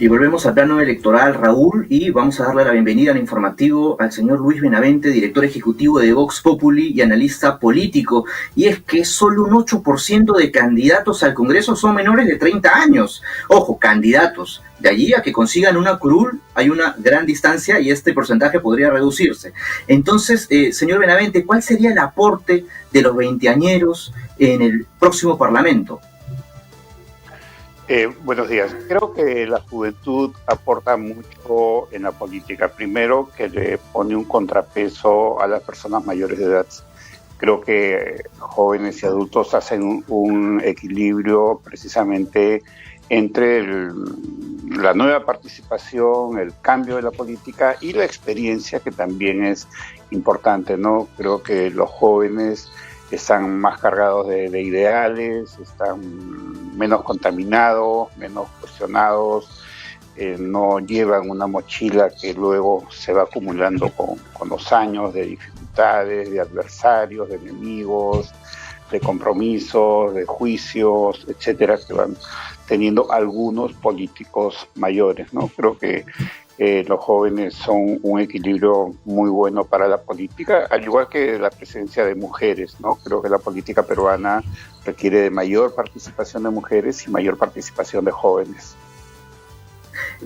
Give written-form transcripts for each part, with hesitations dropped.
Y volvemos al plano electoral, Raúl, y vamos a darle la bienvenida al informativo al señor Luis Benavente, director ejecutivo de Vox Populi y analista político. Y es que solo un 8% de candidatos al Congreso son menores de 30 años. Ojo, candidatos. De allí a que consigan una curul hay una gran distancia y este porcentaje podría reducirse. Entonces, señor Benavente, ¿cuál sería el aporte de los veinteañeros en el próximo Parlamento? Buenos días. Creo que la juventud aporta mucho en la política. Primero, que le pone un contrapeso a las personas mayores de edad. Creo que jóvenes y adultos hacen un equilibrio precisamente entre la nueva participación, el cambio de la política y la experiencia, que también es importante, ¿no? Creo que los jóvenes están más cargados de ideales, están menos contaminados, menos cuestionados, no llevan una mochila que luego se va acumulando con los años de dificultades, de adversarios, de enemigos, de compromisos, de juicios, etcétera, que van teniendo algunos políticos mayores, ¿no? Creo que los jóvenes son un equilibrio muy bueno para la política, al igual que la presencia de mujeres, ¿no? Creo que la política peruana requiere de mayor participación de mujeres y mayor participación de jóvenes.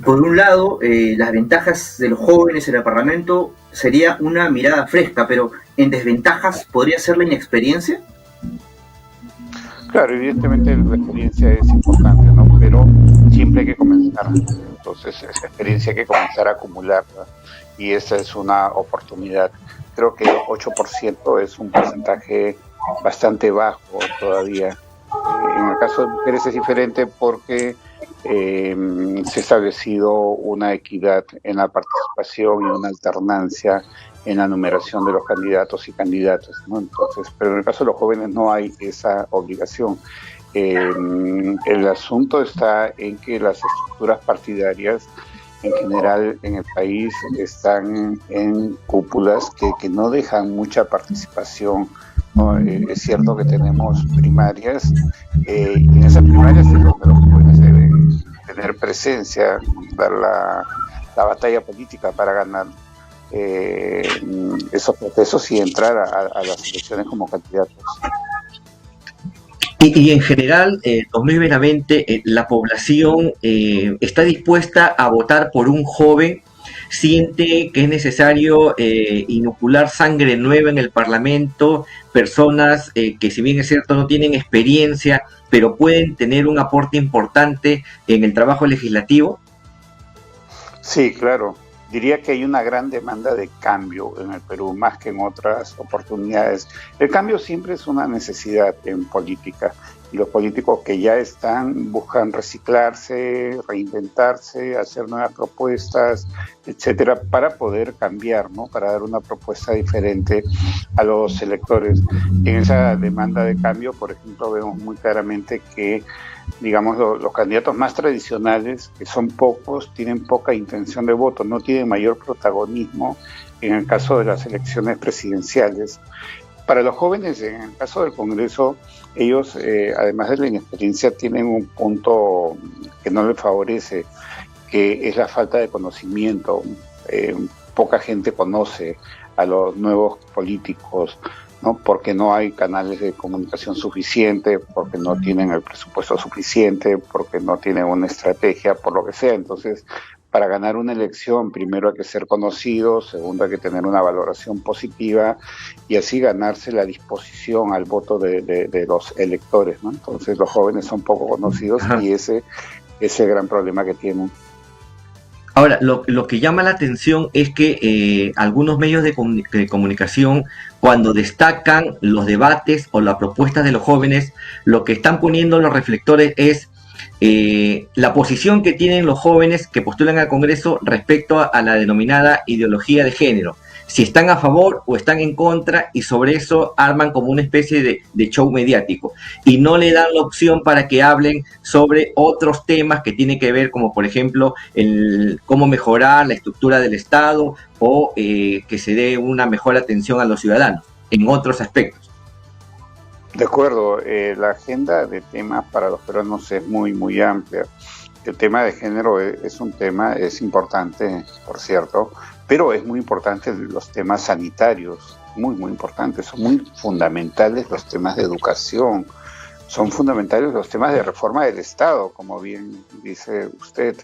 Por un lado, las ventajas de los jóvenes en el Parlamento sería una mirada fresca, pero en desventajas podría ser la inexperiencia. Claro, evidentemente la experiencia es importante, ¿no? Pero siempre hay que comenzar. Entonces, esa experiencia hay que comenzar a acumularla y esa es una oportunidad. Creo que el 8% es un porcentaje bastante bajo todavía. En el caso de mujeres es diferente porque se ha establecido una equidad en la participación y una alternancia en la numeración de los candidatos y candidatas, ¿no? Entonces, pero en el caso de los jóvenes no hay esa obligación. El asunto está en que las estructuras partidarias en general en el país están en cúpulas que no dejan mucha participación, ¿no? Es cierto que tenemos primarias y en esas primarias es donde los jóvenes deben tener presencia, dar la batalla política para ganar esos procesos y entrar a las elecciones como candidatos. Y en general, 2020, la población está dispuesta a votar por un joven, siente que es necesario inocular sangre nueva en el Parlamento, personas que si bien es cierto no tienen experiencia, pero pueden tener un aporte importante en el trabajo legislativo. Sí, claro. Diría que hay una gran demanda de cambio en el Perú, más que en otras oportunidades. El cambio siempre es una necesidad en política y los políticos que ya están buscan reciclarse, reinventarse, hacer nuevas propuestas, etcétera, para poder cambiar, ¿no? Para dar una propuesta diferente a los electores. En esa demanda de cambio, por ejemplo, vemos muy claramente que digamos, los candidatos más tradicionales, que son pocos, tienen poca intención de voto, no tienen mayor protagonismo en el caso de las elecciones presidenciales. Para los jóvenes, en el caso del Congreso, ellos, además de la inexperiencia, tienen un punto que no les favorece, que es la falta de conocimiento. Poca gente conoce a los nuevos políticos, ¿no? Porque no hay canales de comunicación suficiente, porque no tienen el presupuesto suficiente, porque no tienen una estrategia, por lo que sea. Entonces, para ganar una elección, primero hay que ser conocido, segundo hay que tener una valoración positiva y así ganarse la disposición al voto de los electores, ¿no? Entonces, los jóvenes son poco conocidos. Ajá. Y ese es el gran problema que tienen. Ahora, lo que llama la atención es que algunos medios de comunicación, cuando destacan los debates o las propuestas de los jóvenes, lo que están poniendo los reflectores es la posición que tienen los jóvenes que postulan al Congreso respecto a la denominada ideología de género. Si están a favor o están en contra, y sobre eso arman como una especie de show mediático y no le dan la opción para que hablen sobre otros temas que tienen que ver, como por ejemplo cómo mejorar la estructura del Estado o que se dé una mejor atención a los ciudadanos en otros aspectos. De acuerdo, la agenda de temas para los peruanos es muy, muy amplia. El tema de género es un tema, es importante, por cierto, pero es muy importante los temas sanitarios, muy, muy importantes, son muy fundamentales los temas de educación, son fundamentales los temas de reforma del Estado, como bien dice usted.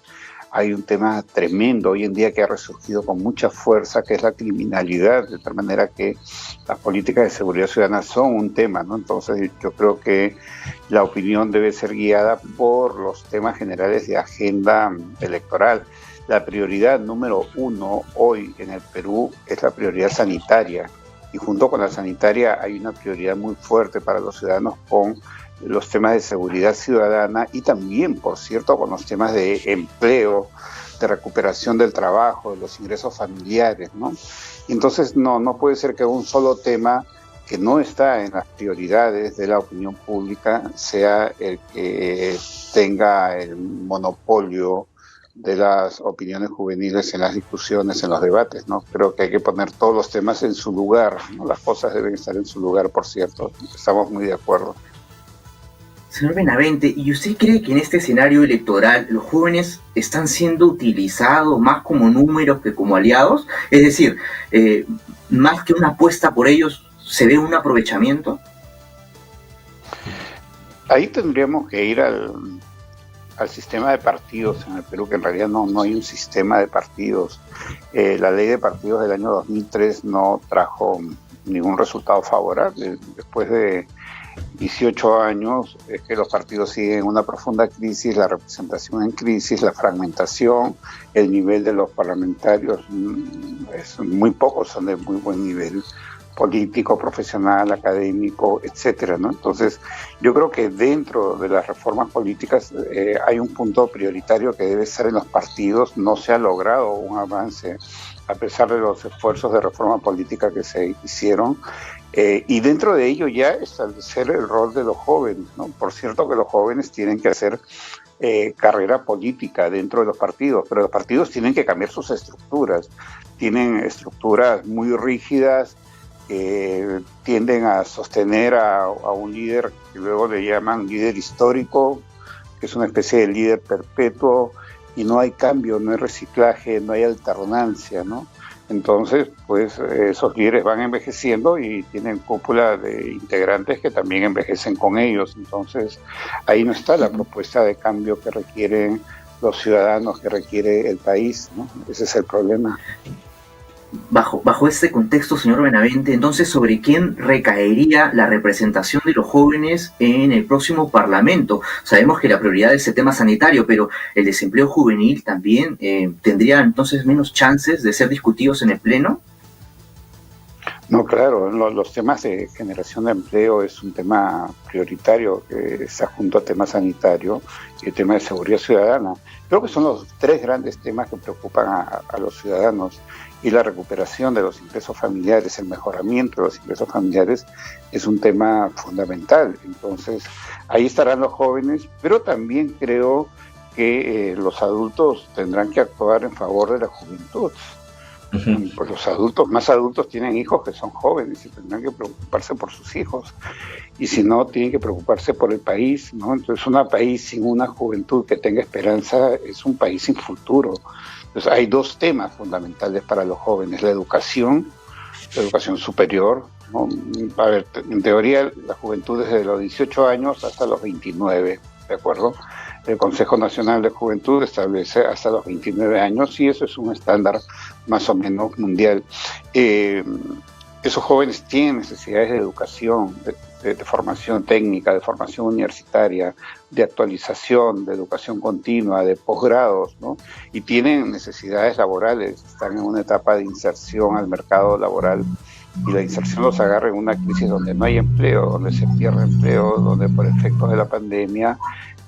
Hay un tema tremendo hoy en día que ha resurgido con mucha fuerza, que es la criminalidad, de tal manera que las políticas de seguridad ciudadana son un tema, ¿no? Entonces yo creo que la opinión debe ser guiada por los temas generales de agenda electoral. La prioridad número uno hoy en el Perú es la prioridad sanitaria, y junto con la sanitaria hay una prioridad muy fuerte para los ciudadanos con los temas de seguridad ciudadana y también, por cierto, con los temas de empleo, de recuperación del trabajo, de los ingresos familiares, ¿no? Y entonces no puede ser que un solo tema que no está en las prioridades de la opinión pública sea el que tenga el monopolio de las opiniones juveniles en las discusiones, en los debates, ¿no? Creo que hay que poner todos los temas en su lugar, ¿no? Las cosas deben estar en su lugar, por cierto. Estamos muy de acuerdo. Señor Benavente, ¿y usted cree que en este escenario electoral los jóvenes están siendo utilizados más como números que como aliados? Es decir, más que una apuesta por ellos, ¿se ve un aprovechamiento? Ahí tendríamos que ir al sistema de partidos en el Perú, que en realidad no hay un sistema de partidos. La ley de partidos del año 2003 no trajo ningún resultado favorable. Después de 18 años es que los partidos siguen una profunda crisis, la representación en crisis, la fragmentación, el nivel de los parlamentarios es muy pocos, son de muy buen nivel político, profesional, académico, etcétera, ¿no? Entonces, yo creo que dentro de las reformas políticas hay un punto prioritario que debe ser en los partidos. No se ha logrado un avance a pesar de los esfuerzos de reforma política que se hicieron. Y dentro de ello ya establecer el rol de los jóvenes, ¿no? Por cierto que los jóvenes tienen que hacer carrera política dentro de los partidos, pero los partidos tienen que cambiar sus estructuras. Tienen estructuras muy rígidas que tienden a sostener a un líder que luego le llaman líder histórico, que es una especie de líder perpetuo, y no hay cambio, no hay reciclaje, no hay alternancia, ¿no? Entonces, pues esos líderes van envejeciendo y tienen cúpula de integrantes que también envejecen con ellos. Entonces, ahí no está la propuesta de cambio que requieren los ciudadanos, que requiere el país, ¿no? Ese es el problema. Bajo este contexto, señor Benavente, entonces, ¿sobre quién recaería la representación de los jóvenes en el próximo Parlamento? Sabemos que la prioridad es el tema sanitario, pero el desempleo juvenil también tendría entonces menos chances de ser discutidos en el Pleno. No, claro, los temas de generación de empleo es un tema prioritario que está junto al tema sanitario y el tema de seguridad ciudadana. Creo que son los tres grandes temas que preocupan a los ciudadanos, y la recuperación de los ingresos familiares, el mejoramiento de los ingresos familiares es un tema fundamental. Entonces, ahí estarán los jóvenes, pero también creo que los adultos tendrán que actuar en favor de la juventud. Uh-huh. Pues los adultos, más adultos tienen hijos que son jóvenes y tendrán que preocuparse por sus hijos. Y si no, tienen que preocuparse por el país, ¿no? Entonces, un país sin una juventud que tenga esperanza es un país sin futuro. Entonces, hay dos temas fundamentales para los jóvenes: la educación superior, ¿no? A ver, en teoría, la juventud desde los 18 años hasta los 29, ¿de acuerdo? El Consejo Nacional de Juventud establece hasta los 29 años y eso es un estándar más o menos mundial. Esos jóvenes tienen necesidades de educación, de formación técnica, de formación universitaria, de actualización, de educación continua, de posgrados, ¿no? Y tienen necesidades laborales, están en una etapa de inserción al mercado laboral y la inserción los agarra en una crisis donde no hay empleo, donde se pierde empleo, donde por efectos de la pandemia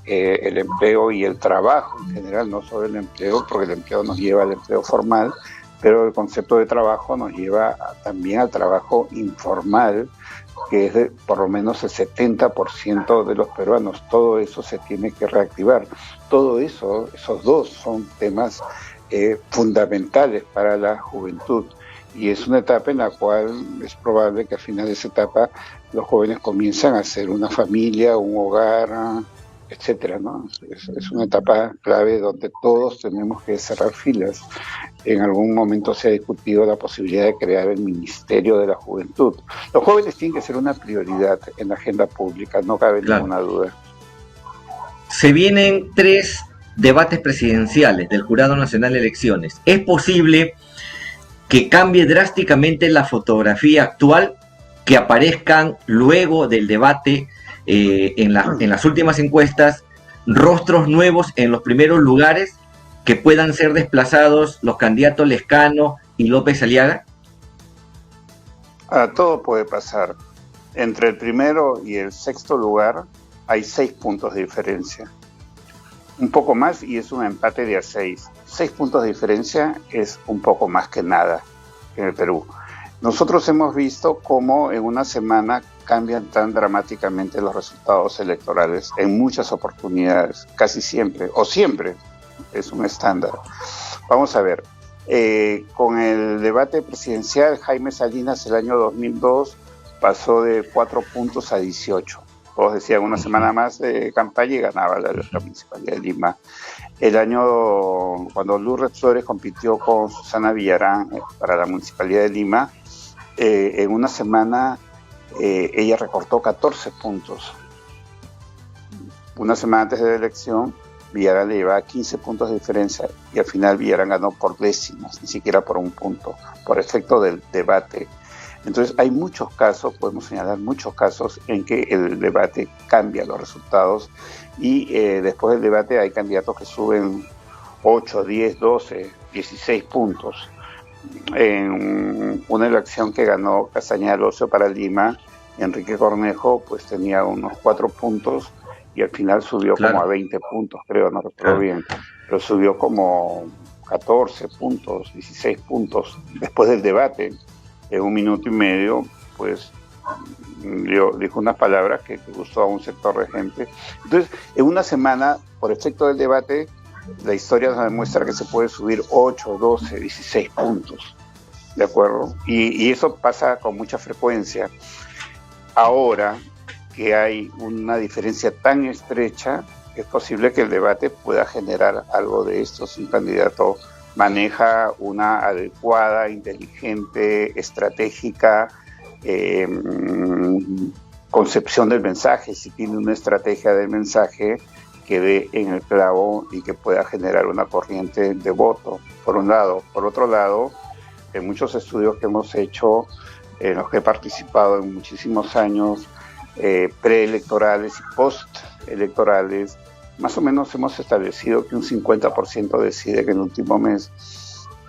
el empleo y el trabajo en general, no solo el empleo, porque el empleo nos lleva al empleo formal, pero el concepto de trabajo nos lleva también al trabajo informal, que es de por lo menos el 70% de los peruanos. Todo eso se tiene que reactivar. Todo eso, esos dos son temas fundamentales para la juventud. Y es una etapa en la cual es probable que al final de esa etapa los jóvenes comiencen a hacer una familia, un hogar, etcétera, ¿no? Es una etapa clave donde todos tenemos que cerrar filas. En algún momento se ha discutido la posibilidad de crear el Ministerio de la Juventud. Los jóvenes tienen que ser una prioridad en la agenda pública, no cabe ninguna duda. Se vienen 3 debates presidenciales del Jurado Nacional de Elecciones. ¿Es posible que cambie drásticamente la fotografía actual, que aparezcan luego del debate en las últimas encuestas rostros nuevos en los primeros lugares, que puedan ser desplazados los candidatos Lescano y López Aliaga? Todo puede pasar. Entre el primero y el sexto lugar hay 6 puntos de diferencia. Un poco más y es un empate de a 6. 6 puntos de diferencia es un poco más que nada en el Perú. Nosotros hemos visto cómo en una semana cambian tan dramáticamente los resultados electorales en muchas oportunidades, casi siempre, o siempre, es un estándar. Vamos a ver, con el debate presidencial, Jaime Salinas el año 2002 pasó de 4 puntos a 18. Todos decían una semana más de campaña y ganaba la Municipalidad de Lima. El año, cuando Lourdes Flores compitió con Susana Villarán para la Municipalidad de Lima, en una semana ella recortó 14 puntos. Una semana antes de la elección, Villarán le llevaba 15 puntos de diferencia y al final Villarán ganó por décimas, ni siquiera por un punto, por efecto del debate. Entonces hay muchos casos, podemos señalar muchos casos en que el debate cambia los resultados y después del debate hay candidatos que suben 8, 10, 12, 16 puntos. En una elección que ganó Castañeda Alonso para Lima, Enrique Cornejo pues tenía unos 4 puntos y al final subió como a 20 puntos, creo, no recuerdo bien, pero subió como 14 puntos, 16 puntos después del debate. En 1 minuto y medio, pues, dijo unas palabras que gustó a un sector de gente. Entonces, en una semana, por efecto del debate, la historia nos demuestra que se puede subir 8, 12, 16 puntos, ¿de acuerdo? Y eso pasa con mucha frecuencia. Ahora que hay una diferencia tan estrecha, es posible que el debate pueda generar algo de esto. Si un candidato maneja una adecuada, inteligente, estratégica concepción del mensaje, si tiene una estrategia del mensaje que dé en el clavo y que pueda generar una corriente de voto, por un lado. Por otro lado, en muchos estudios que hemos hecho, en los que he participado en muchísimos años, preelectorales y postelectorales, más o menos hemos establecido que un 50% decide que en el último mes,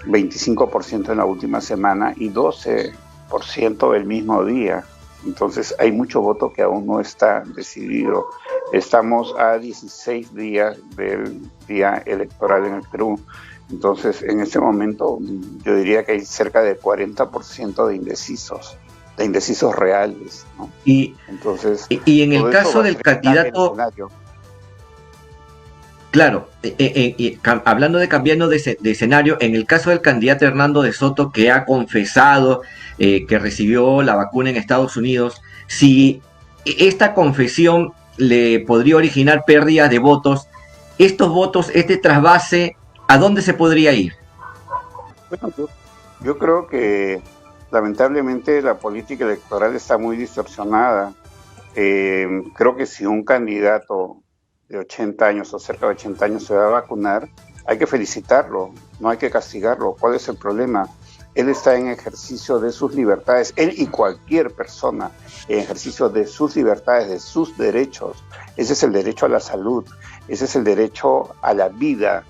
25% en la última semana y 12% el mismo día. Entonces hay mucho voto que aún no está decidido. Estamos a 16 días del día electoral en el Perú. Entonces en este momento yo diría que hay cerca de 40% de indecisos reales, ¿no? Entonces, y en el caso del candidato... Claro, hablando de cambiando de escenario, en el caso del candidato Hernando de Soto, que ha confesado que recibió la vacuna en Estados Unidos, si esta confesión le podría originar pérdidas de votos, estos votos, este trasvase, ¿a dónde se podría ir? Bueno, yo creo que lamentablemente la política electoral está muy distorsionada. Creo que si un candidato de 80 años o cerca de 80 años se va a vacunar, hay que felicitarlo, no hay que castigarlo. ¿Cuál es el problema? Él está en ejercicio de sus libertades, él y cualquier persona en ejercicio de sus libertades, de sus derechos. Ese es el derecho a la salud, ese es el derecho a la vida,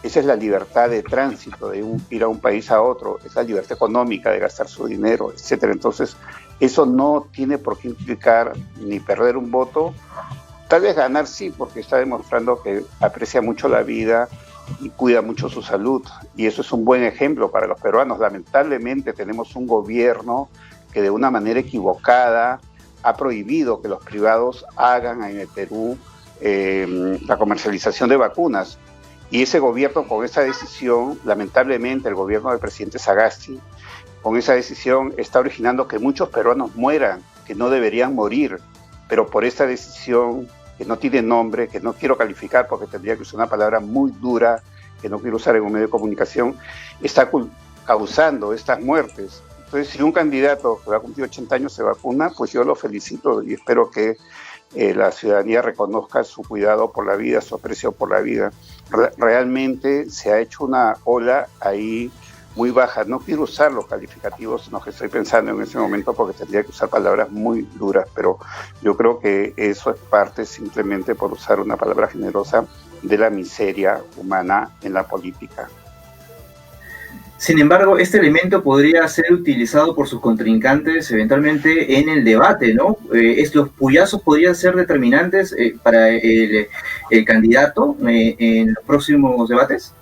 esa es la libertad de tránsito, de ir a un país a otro, es la libertad económica de gastar su dinero, etcétera. Entonces, eso no tiene por qué implicar ni perder un voto. Tal vez ganar sí, porque está demostrando que aprecia mucho la vida y cuida mucho su salud. Y eso es un buen ejemplo para los peruanos. Lamentablemente tenemos un gobierno que de una manera equivocada ha prohibido que los privados hagan en el Perú la comercialización de vacunas. Y ese gobierno con esa decisión, lamentablemente el gobierno del presidente Sagasti, con esa decisión está originando que muchos peruanos mueran, que no deberían morir, pero por esta decisión que no tiene nombre, que no quiero calificar porque tendría que usar una palabra muy dura, que no quiero usar en un medio de comunicación, está causando estas muertes. Entonces, si un candidato que va a cumplir 80 años se vacuna, pues yo lo felicito y espero que la ciudadanía reconozca su cuidado por la vida, su aprecio por la vida. Realmente se ha hecho una ola ahí muy baja. No quiero usar los calificativos en los que estoy pensando en ese momento porque tendría que usar palabras muy duras, pero yo creo que eso es parte simplemente por usar una palabra generosa de la miseria humana en la política. Sin embargo, este elemento podría ser utilizado por sus contrincantes eventualmente en el debate, ¿no? Los puyazos podrían ser determinantes para el candidato en los próximos debates.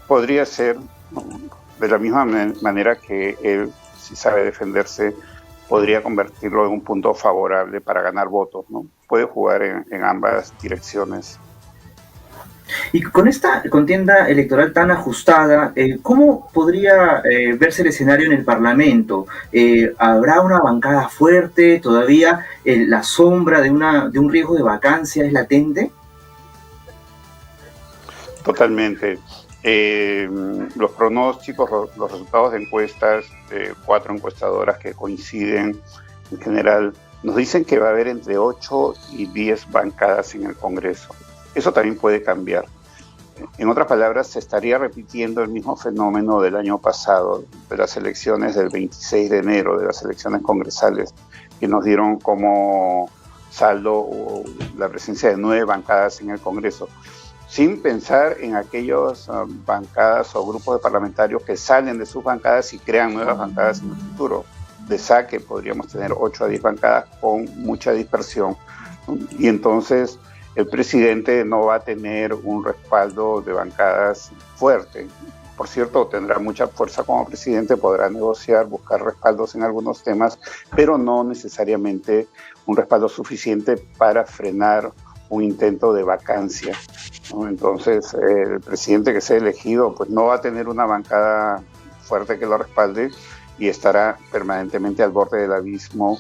Podría ser, ¿no? De la misma manera que él, si sabe defenderse, podría convertirlo en un punto favorable para ganar votos, ¿no? Puede jugar en ambas direcciones. Y con esta contienda electoral tan ajustada, ¿cómo podría verse el escenario en el Parlamento? ¿Habrá una bancada fuerte? ¿Todavía la sombra de un riesgo de vacancia es latente? Totalmente. Los pronósticos, los resultados de encuestas, 4 encuestadoras que coinciden en general, nos dicen que va a haber entre 8 y 10 bancadas en el Congreso. Eso también puede cambiar. En otras palabras, se estaría repitiendo el mismo fenómeno del año pasado, de las elecciones del 26 de enero, de las elecciones congresales, que nos dieron como saldo la presencia de 9 bancadas en el Congreso, sin pensar en aquellas bancadas o grupos de parlamentarios que salen de sus bancadas y crean nuevas bancadas en el futuro. De saque podríamos tener 8 a 10 bancadas con mucha dispersión, y entonces el presidente no va a tener un respaldo de bancadas fuerte. Por cierto, tendrá mucha fuerza como presidente, podrá negociar, buscar respaldos en algunos temas, pero no necesariamente un respaldo suficiente para frenar un intento de vacancia, ¿no? Entonces, el presidente que sea elegido pues no va a tener una bancada fuerte que lo respalde y estará permanentemente al borde del abismo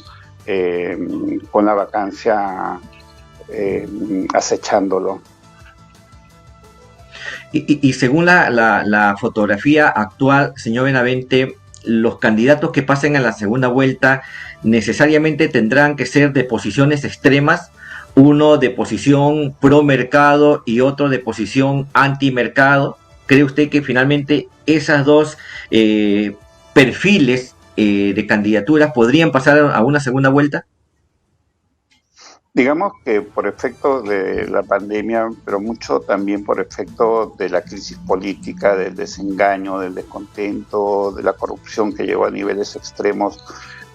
con la vacancia acechándolo. Y según la fotografía actual, señor Benavente, los candidatos que pasen a la segunda vuelta necesariamente tendrán que ser de posiciones extremas, uno de posición pro mercado y otro de posición anti mercado. ¿Cree usted que finalmente esas dos perfiles de candidaturas podrían pasar a una segunda vuelta? Digamos que por efecto de la pandemia, pero mucho también por efecto de la crisis política, del desengaño, del descontento, de la corrupción que llegó a niveles extremos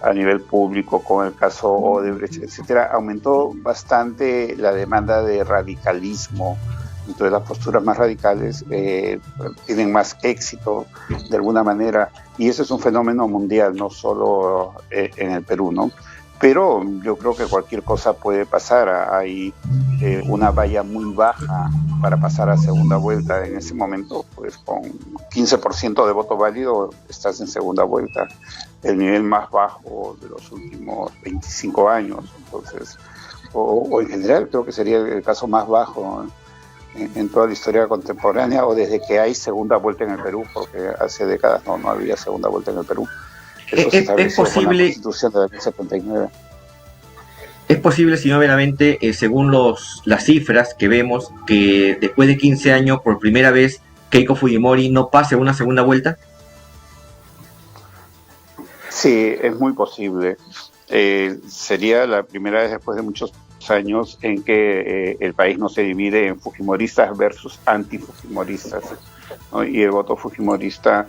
a nivel público con el caso Odebrecht, etcétera, aumentó bastante la demanda de radicalismo. Entonces las posturas más radicales tienen más éxito de alguna manera, y ese es un fenómeno mundial, no solo en el Perú, ¿no? Pero yo creo que cualquier cosa puede pasar. Hay una valla muy baja para pasar a segunda vuelta. En ese momento, pues con 15% de voto válido estás en segunda vuelta, el nivel más bajo de los últimos 25 años. Entonces, o en general creo que sería el caso más bajo en toda la historia contemporánea, o desde que hay segunda vuelta en el Perú, porque hace décadas no había segunda vuelta en el Perú. Eso se estableció con la Constitución de 1979. Es posible, señor Benavente, según las cifras que vemos, que después de 15 años, por primera vez, Keiko Fujimori no pase a una segunda vuelta. Sí, es muy posible. Sería la primera vez después de muchos años en que el país no se divide en fujimoristas versus antifujimoristas, ¿no? Y el voto fujimorista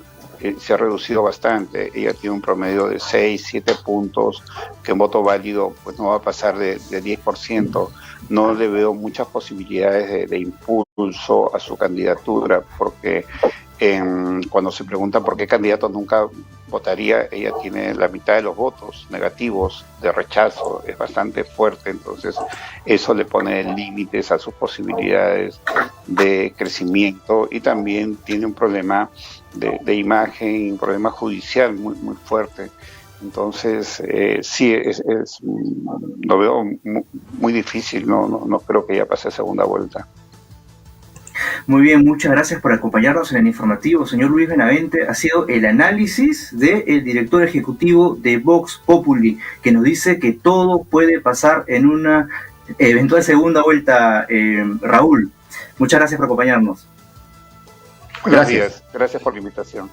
se ha reducido bastante. Ella tiene un promedio de 6, 7 puntos, que en voto válido pues no va a pasar de 10%. No le veo muchas posibilidades de impulso a su candidatura, porque cuando se pregunta por qué candidato nunca votaría, ella tiene la mitad de los votos negativos de rechazo, es bastante fuerte, entonces eso le pone límites a sus posibilidades de crecimiento, y también tiene un problema de imagen, un problema judicial muy, muy fuerte. Entonces, sí, lo veo muy difícil, no creo que ya pase a segunda vuelta. Muy bien, muchas gracias por acompañarnos en el informativo, señor Luis Benavente. Ha sido el análisis del director ejecutivo de Vox Populi, que nos dice que todo puede pasar en una eventual segunda vuelta, Raúl. Muchas gracias por acompañarnos. Buenos días, gracias por la invitación.